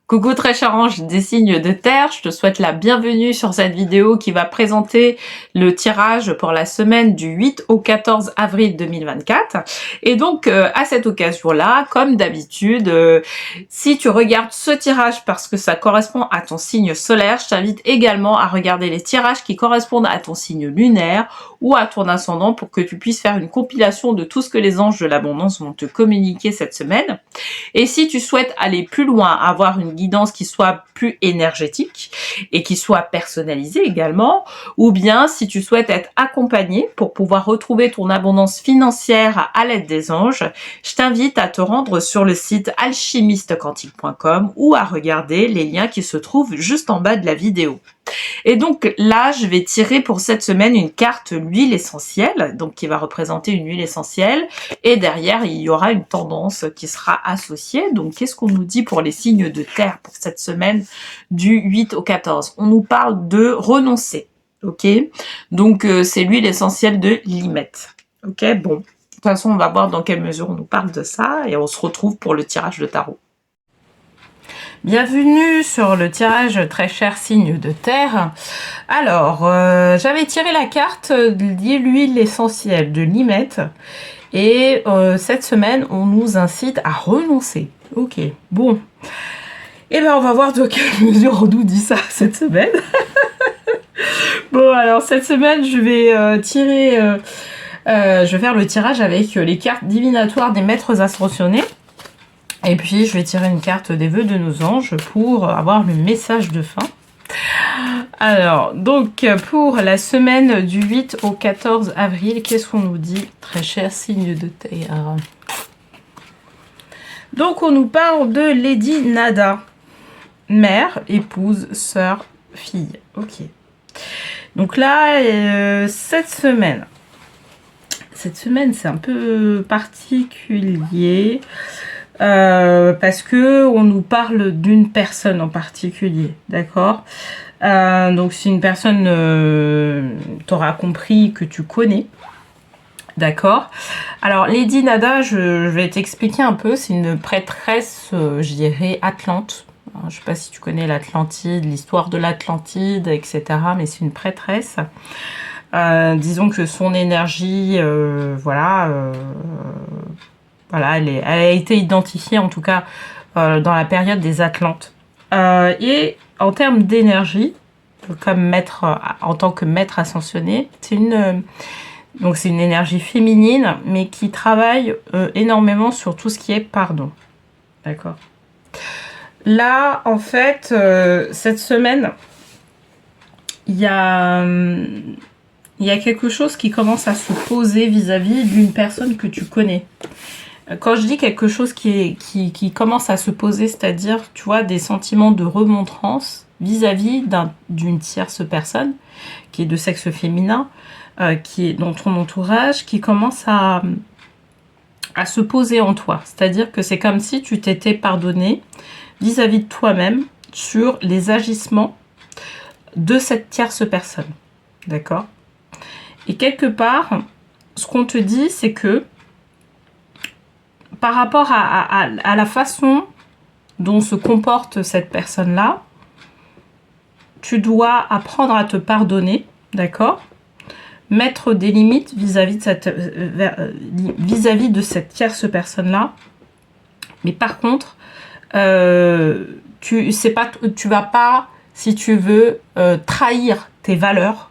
Coucou très cher ange des signes de terre, je te souhaite la bienvenue sur cette vidéo qui va présenter le tirage pour la semaine du 8 au 14 avril 2024. Et donc à cette occasion-là, comme d'habitude, si tu regardes ce tirage parce que ça correspond à ton signe solaire, je t'invite également à regarder les tirages qui correspondent à ton signe lunaire ou à ton ascendant pour que tu puisses faire une compilation de tout ce que les anges de l'abondance vont te communiquer cette semaine. Et si tu souhaites aller plus loin, avoir une guidance qui soit plus énergétique et qui soit personnalisée également, ou bien si tu souhaites être accompagné pour pouvoir retrouver ton abondance financière à l'aide des anges, je t'invite à te rendre sur le site alchimistequantique.com ou à regarder les liens qui se trouvent juste en bas de la vidéo. Et donc là, je vais tirer pour cette semaine une carte l'huile essentielle, donc qui va représenter une huile essentielle. Et derrière, il y aura une tendance qui sera associée. Donc, qu'est-ce qu'on nous dit pour les signes de terre pour cette semaine du 8 au 14? On nous parle de renoncer, ok? Donc, c'est l'huile essentielle de limette, ok? Bon, de toute façon, on va voir dans quelle mesure on nous parle de ça et on se retrouve pour le tirage de tarot. Bienvenue sur le tirage très cher signe de terre. Alors, j'avais tiré la carte de l'huile essentielle de limette et cette semaine, on nous incite à renoncer. Ok, bon. Et ben, on va voir de quelle mesure on nous dit ça cette semaine. Bon, alors cette semaine, je vais tirer... je vais faire le tirage avec les cartes divinatoires des maîtres ascensionnés. Et puis, je vais tirer une carte des vœux de nos anges pour avoir le message de fin. Alors, donc, pour la semaine du 8 au 14 avril, qu'est-ce qu'on nous dit, très cher signe de terre? Donc, on nous parle de Lady Nada. Mère, épouse, sœur, fille. Ok. Donc là, cette semaine, c'est un peu particulier. Parce que on nous parle d'une personne en particulier, d'accord? Donc c'est une personne, t'auras compris que tu connais, d'accord? Alors Lady Nada, je vais t'expliquer un peu, c'est une prêtresse, je dirais Atlante. Alors, je sais pas si tu connais l'Atlantide, l'histoire de l'Atlantide, etc. Mais c'est une prêtresse. Disons que son énergie, voilà, elle a été identifiée en tout cas dans la période des Atlantes. Et en termes d'énergie, comme maître, en tant que maître ascensionné, c'est une énergie féminine, mais qui travaille énormément sur tout ce qui est pardon. D'accord. Là, en fait, cette semaine, il y a quelque chose qui commence à se poser vis-à-vis d'une personne que tu connais. Quand je dis quelque chose qui commence à se poser, c'est-à-dire, tu vois, des sentiments de remontrance vis-à-vis d'une tierce personne qui est de sexe féminin, qui est dans ton entourage, qui commence à se poser en toi. C'est-à-dire que c'est comme si tu t'étais pardonné vis-à-vis de toi-même sur les agissements de cette tierce personne. D'accord? Et quelque part, ce qu'on te dit, c'est que par rapport à la façon dont se comporte cette personne-là, tu dois apprendre à te pardonner, d'accord? Mettre des limites vis-à-vis de cette tierce personne-là. Mais par contre, tu vas pas, si tu veux, trahir tes valeurs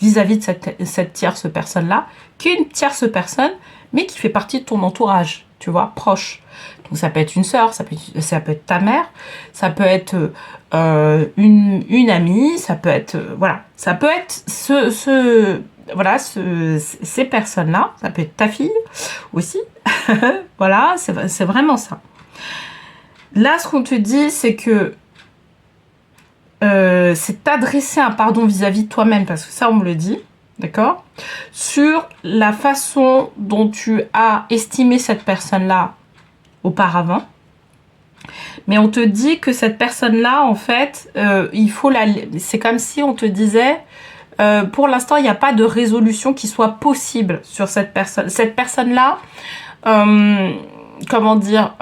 vis-à-vis de cette tierce personne-là, qui est une tierce personne, mais qui fait partie de ton entourage, tu vois, proche. Donc ça peut être une sœur, ça peut être ta mère, ça peut être une amie, ça peut être voilà, ça peut être ces personnes-là, ça peut être ta fille aussi. Voilà, c'est vraiment ça. Là, ce qu'on te dit, c'est que c'est t'adresser un pardon vis-à-vis de toi-même, parce que ça, on me le dit. D'accord? Sur la façon dont tu as estimé cette personne-là auparavant. Mais on te dit que cette personne-là, en fait, c'est comme si on te disait, pour l'instant, il n'y a pas de résolution qui soit possible sur cette personne. Cette personne-là, comment dire,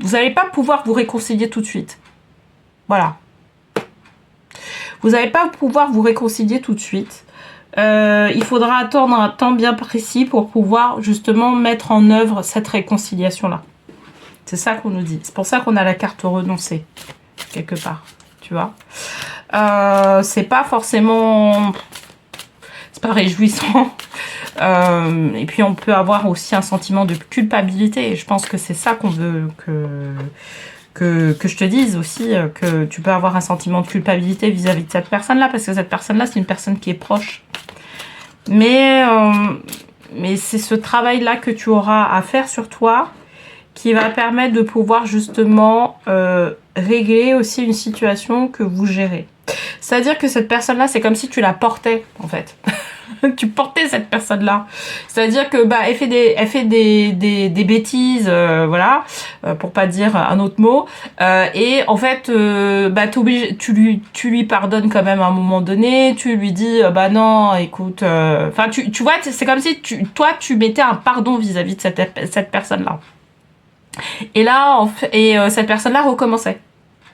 vous n'allez pas pouvoir vous réconcilier tout de suite. Voilà. Vous n'allez pas pouvoir vous réconcilier tout de suite. Il faudra attendre un temps bien précis pour pouvoir justement mettre en œuvre cette réconciliation-là. C'est ça qu'on nous dit. C'est pour ça qu'on a la carte renoncer, quelque part. Tu vois, c'est pas forcément... C'est pas réjouissant. Et puis on peut avoir aussi un sentiment de culpabilité. Et je pense que c'est ça qu'on veut que je te dise aussi, que tu peux avoir un sentiment de culpabilité vis-à-vis de cette personne-là, parce que cette personne-là, c'est une personne qui est proche. Mais c'est ce travail-là que tu auras à faire sur toi qui va permettre de pouvoir justement régler aussi une situation que vous gérez. C'est-à-dire que cette personne-là, c'est comme si tu la portais, en fait. Tu portais cette personne-là. C'est-à-dire que elle fait des bêtises, voilà, pour pas dire un autre mot. Et en fait, tu lui pardonnes quand même à un moment donné. Tu lui dis, non, écoute, enfin, tu vois, c'est comme si toi, tu mettais un pardon vis-à-vis de cette personne-là. Et là, cette personne-là recommençait.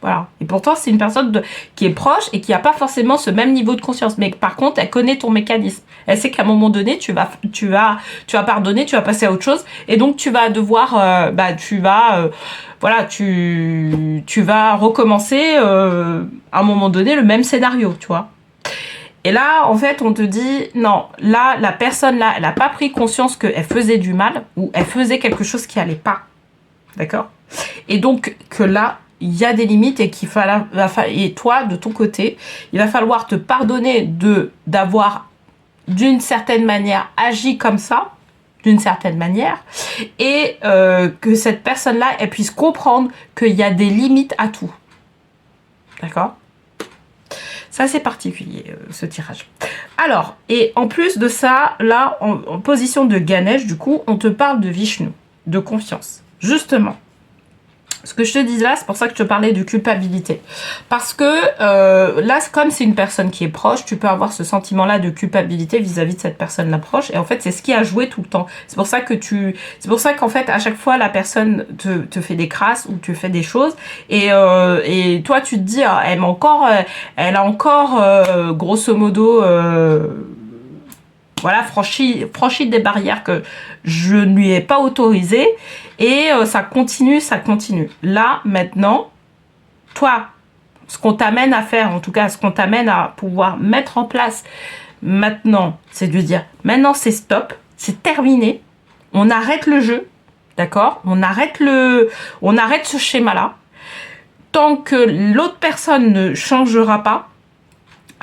Voilà. Et pourtant, c'est une personne qui est proche et qui n'a pas forcément ce même niveau de conscience. Mais par contre, elle connaît ton mécanisme. Elle sait qu'à un moment donné, tu vas pardonner, tu vas passer à autre chose. Et donc, tu vas devoir, tu vas recommencer à un moment donné le même scénario, tu vois. Et là, en fait, on te dit, non, là, la personne là, elle n'a pas pris conscience qu'elle faisait du mal ou elle faisait quelque chose qui n'allait pas. D'accord? Et donc, que là, il y a des limites et et toi, de ton côté, il va falloir te pardonner d'avoir, d'une certaine manière, agi comme ça, d'une certaine manière, et que cette personne-là, elle puisse comprendre qu'il y a des limites à tout. D'accord? Ça, c'est particulier, ce tirage. Alors, et en plus de ça, là, en position de Ganesh, du coup, on te parle de Vishnu, de confiance. Justement. Ce que je te dis là, c'est pour ça que je te parlais de culpabilité. Parce que là, comme c'est une personne qui est proche, tu peux avoir ce sentiment-là de culpabilité vis-à-vis de cette personne-là proche. Et en fait, c'est ce qui a joué tout le temps. C'est pour ça qu'en fait, à chaque fois, la personne te fait des crasses ou tu fais des choses. Et toi, tu te dis, elle a encore, grosso modo... voilà, franchi des barrières que je ne lui ai pas autorisées. Et ça continue. Là, maintenant, toi, ce qu'on t'amène à faire, en tout cas, ce qu'on t'amène à pouvoir mettre en place maintenant, c'est de dire, maintenant c'est stop, c'est terminé, on arrête le jeu, d'accord? On arrête ce schéma-là. Tant que l'autre personne ne changera pas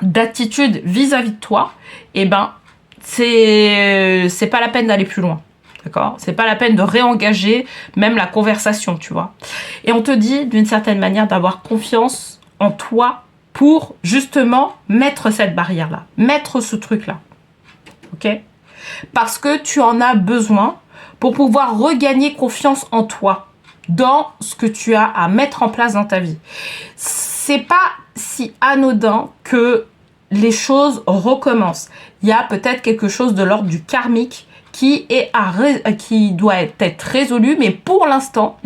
d'attitude vis-à-vis de toi, eh ben, c'est pas la peine d'aller plus loin. D'accord? C'est pas la peine de réengager même la conversation, tu vois. Et on te dit, d'une certaine manière, d'avoir confiance en toi pour, justement, mettre cette barrière-là. Mettre ce truc-là. Ok? Parce que tu en as besoin pour pouvoir regagner confiance en toi, dans ce que tu as à mettre en place dans ta vie. C'est pas si anodin que les choses recommencent. Il y a peut-être quelque chose de l'ordre du karmique qui doit être résolu, mais pour l'instant,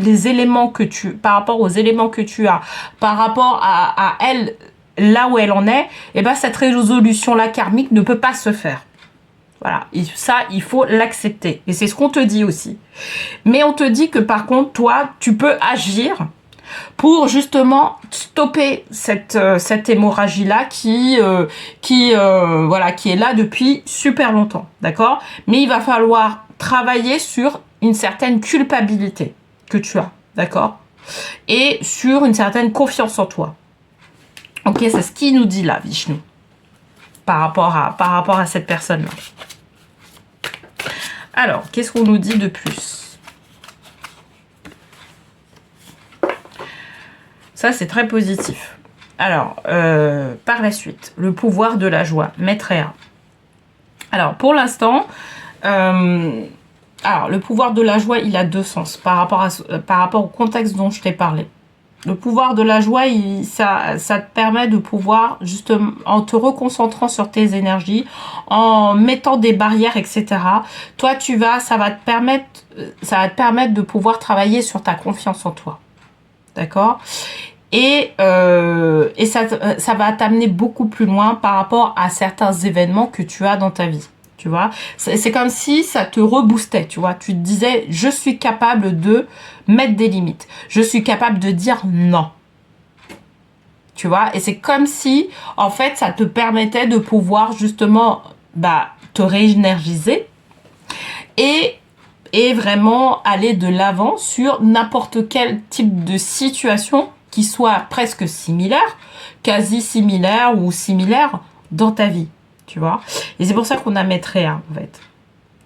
par rapport aux éléments que tu as, par rapport à elle, là où elle en est, et ben cette résolution-là karmique ne peut pas se faire. Voilà, et ça, il faut l'accepter. Et c'est ce qu'on te dit aussi. Mais on te dit que par contre, toi, tu peux agir pour justement stopper cette hémorragie-là qui est là depuis super longtemps, d'accord? Mais il va falloir travailler sur une certaine culpabilité que tu as, d'accord? Et sur une certaine confiance en toi. Ok, c'est ce qu'il nous dit là, Vishnu, par rapport à cette personne-là. Alors, qu'est-ce qu'on nous dit de plus ? Ça, c'est très positif. Alors, par la suite, le pouvoir de la joie, Maitreya. Alors, pour l'instant, le pouvoir de la joie, il a deux sens par rapport au contexte dont je t'ai parlé. Le pouvoir de la joie, ça te permet de pouvoir, justement, en te reconcentrant sur tes énergies, en mettant des barrières, etc. Toi, ça va te permettre de pouvoir travailler sur ta confiance en toi. d'accord? Et ça va t'amener beaucoup plus loin par rapport à certains événements que tu as dans ta vie, tu vois. C'est comme si ça te reboostait, tu vois. Tu te disais, je suis capable de mettre des limites. Je suis capable de dire non. Tu vois, et c'est comme si, en fait, ça te permettait de pouvoir justement te réénergiser et vraiment aller de l'avant sur n'importe quel type de situation qui soit presque similaire, quasi similaire ou similaire dans ta vie, tu vois. Et c'est pour ça qu'on a Maitreya, en fait.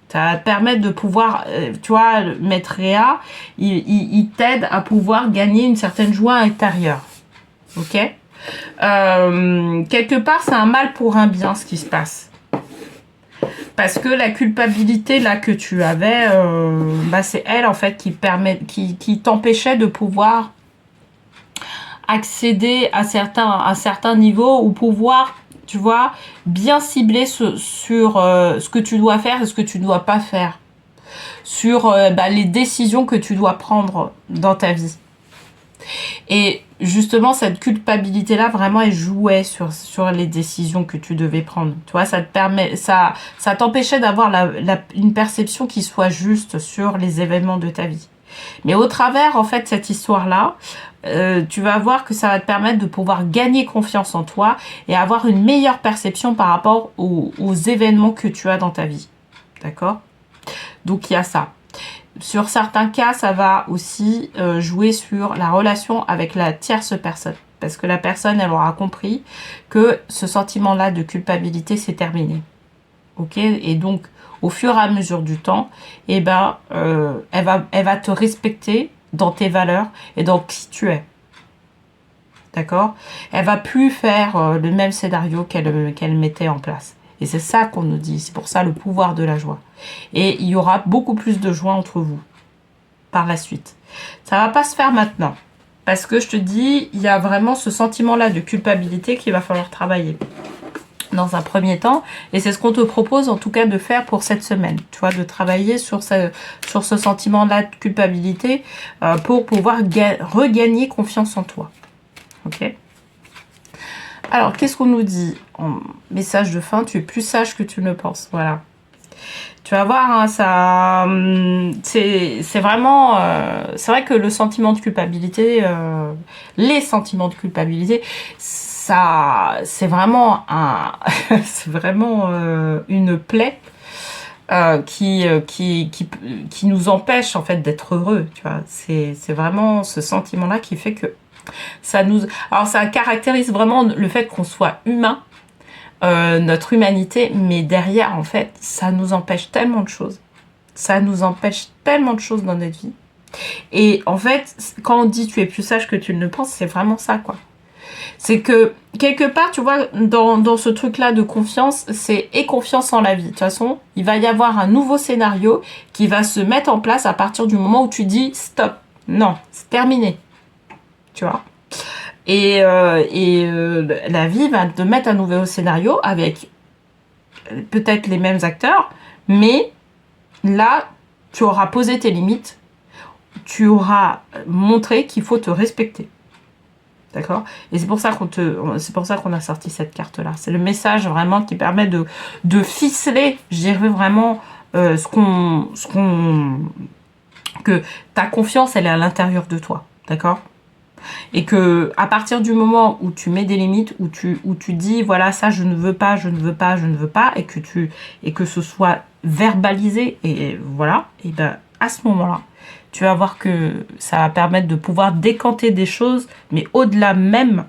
Ça va te permettre de pouvoir, tu vois, Maitreya, il t'aide à pouvoir gagner une certaine joie intérieure, ok. Quelque part, c'est un mal pour un bien, ce qui se passe. Parce que la culpabilité là que tu avais, c'est elle en fait qui t'empêchait de pouvoir accéder à certains niveaux ou pouvoir, tu vois, bien cibler sur ce que tu dois faire et ce que tu ne dois pas faire. Sur les décisions que tu dois prendre dans ta vie. Et justement, cette culpabilité-là, vraiment, elle jouait sur les décisions que tu devais prendre. Tu vois, ça t'empêchait d'avoir une perception qui soit juste sur les événements de ta vie. Mais au travers, en fait, cette histoire-là, tu vas voir que ça va te permettre de pouvoir gagner confiance en toi et avoir une meilleure perception par rapport aux événements que tu as dans ta vie. D'accord ? Donc, il y a ça. Sur certains cas, ça va aussi jouer sur la relation avec la tierce personne. Parce que la personne, elle aura compris que ce sentiment-là de culpabilité, c'est terminé. Ok ? Et donc, au fur et à mesure du temps, elle va te respecter dans tes valeurs et dans qui tu es. D'accord ? Elle va plus faire le même scénario qu'elle mettait en place. Et c'est ça qu'on nous dit. C'est pour ça le pouvoir de la joie. Et il y aura beaucoup plus de joie entre vous par la suite. Ça va pas se faire maintenant. Parce que je te dis, il y a vraiment ce sentiment-là de culpabilité qu'il va falloir travailler dans un premier temps. Et c'est ce qu'on te propose en tout cas de faire pour cette semaine. Tu vois, de travailler sur ce sentiment-là de culpabilité pour pouvoir regagner confiance en toi. Ok ? Alors, qu'est-ce qu'on nous dit en message de fin? Tu es plus sage que tu ne le penses. Voilà. Tu vas voir, hein, ça, c'est vraiment, c'est vrai que le sentiment de culpabilité, les sentiments de culpabilité, ça, c'est vraiment c'est vraiment une plaie qui nous empêche en fait d'être heureux. Tu vois, c'est vraiment ce sentiment-là qui fait que alors ça caractérise vraiment le fait qu'on soit humain. Notre humanité, mais derrière, en fait, ça nous empêche tellement de choses. Ça nous empêche tellement de choses dans notre vie. Et en fait, quand on dit tu es plus sage que tu ne le penses, c'est vraiment ça, quoi. C'est que, quelque part, tu vois, dans ce truc-là de confiance, c'est et confiance en la vie. De toute façon, il va y avoir un nouveau scénario qui va se mettre en place à partir du moment où tu dis stop, non, c'est terminé. Tu vois ? Et la vie va te mettre un nouveau scénario avec peut-être les mêmes acteurs, mais là, tu auras posé tes limites, tu auras montré qu'il faut te respecter. D'accord ? Et c'est pour ça qu'on a sorti cette carte-là. C'est le message vraiment qui permet de ficeler, je dirais vraiment, que ta confiance, elle est à l'intérieur de toi. D'accord ? Et que à partir du moment où tu mets des limites, où tu dis voilà, ça je ne veux pas, et que ce soit verbalisé, et voilà, et ben à ce moment-là, tu vas voir que ça va permettre de pouvoir décanter des choses, mais au-delà même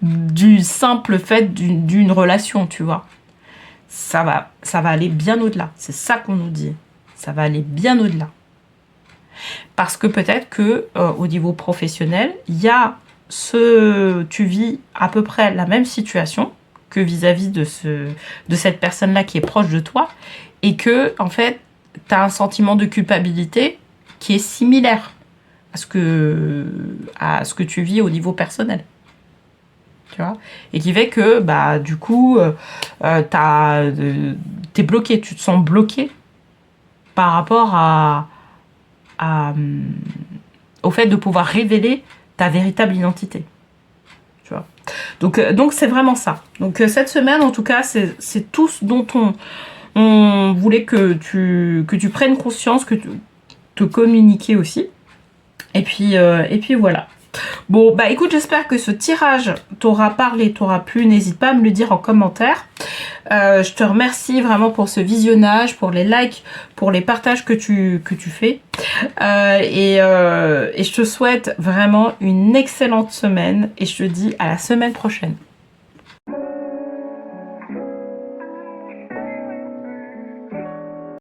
du simple fait d'une relation, tu vois. Ça va aller bien au-delà. C'est ça qu'on nous dit. Ça va aller bien au-delà. Parce que peut-être que au niveau professionnel, tu vis à peu près la même situation que vis-à-vis de cette personne-là qui est proche de toi, et que en fait, tu as un sentiment de culpabilité qui est similaire à ce que tu vis au niveau personnel. Tu vois, et qui fait que du coup, t'es bloqué, tu te sens bloqué par rapport à au fait de pouvoir révéler ta véritable identité. Tu vois. Donc c'est vraiment ça. Donc cette semaine, en tout cas, c'est tout ce dont on voulait que tu prennes conscience, que tu te communiquer aussi. Et puis voilà. Bon, bah écoute, j'espère que ce tirage t'aura parlé, t'aura plu. N'hésite pas à me le dire en commentaire. Je te remercie vraiment pour ce visionnage, pour les likes, pour les partages que tu fais. Et je te souhaite vraiment une excellente semaine. Et je te dis à la semaine prochaine.